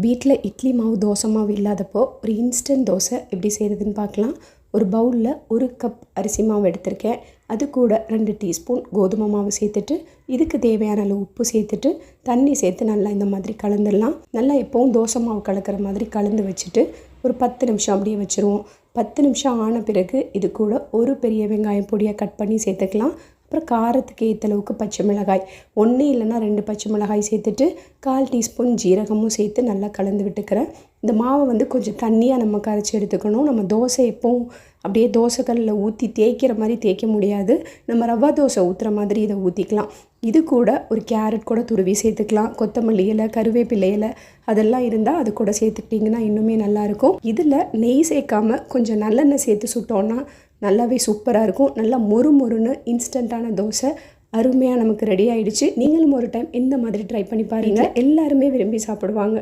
வீட்டில் இட்லி மாவு தோசை மாவு இல்லாதப்போ ஒரு இன்ஸ்டன்ட் தோசை எப்படி செய்கிறதுன்னு பார்க்கலாம். ஒரு பவுலில் 1 கப் அரிசி மாவு எடுத்திருக்கேன். அது கூட 2 டீஸ்பூன் கோதுமை மாவு சேர்த்துட்டு, இதுக்கு தேவையான அளவு உப்பு சேர்த்துட்டு, தண்ணி சேர்த்து நல்லா இந்த மாதிரி கலந்துடலாம். நல்லா எப்போவும் தோசை மாவு கலக்கிற மாதிரி கலந்து வச்சுட்டு ஒரு 10 நிமிஷம் அப்படியே வச்சுருவோம். 10 நிமிஷம் ஆன பிறகு இது கூட ஒரு பெரிய வெங்காயம் பொடியை கட் பண்ணி சேர்த்துக்கலாம். அப்புறம் காரத்துக்கு ஏற்ற அளவுக்கு பச்சை மிளகாய், 1 இல்லைன்னா 2 பச்சை மிளகாய் சேர்த்துட்டு 1/4 டீஸ்பூன் ஜீரகமும் சேர்த்து நல்லா கலந்து விட்டுக்கிறேன். இந்த மாவை கொஞ்சம் தண்ணியாக நம்ம கரைச்சி எடுத்துக்கணும். நம்ம தோசை எப்போவும் அப்படியே தோசைக்கல்லில் ஊற்றி தேய்க்கிற மாதிரி தேய்க்க முடியாது. நம்ம ரவா தோசை ஊற்றுற மாதிரி இதை ஊற்றிக்கலாம். இது கூட ஒரு கேரட் கூட துருவி சேர்த்துக்கலாம். கொத்தமல்லி இலை, கருவேப்பிலை இலை அதெல்லாம் இருந்தால் அது கூட சேர்த்துக்கிட்டிங்கன்னா இன்னுமே நல்லாயிருக்கும். இதில் நெய் சேர்க்காமல் கொஞ்சம் நல்லெண்ணெய் சேர்த்து சுட்டோன்னா நல்லாவே சூப்பராக இருக்கும். நல்லா மொறு மொறுன்னு இன்ஸ்டண்ட்டான தோசை அருமையாக நமக்கு ரெடி ஆகிடுச்சு. நீங்களும் ஒரு டைம் இந்த மாதிரி ட்ரை பண்ணி பாருங்கள். எல்லாருமே விரும்பி சாப்பிடுவாங்க.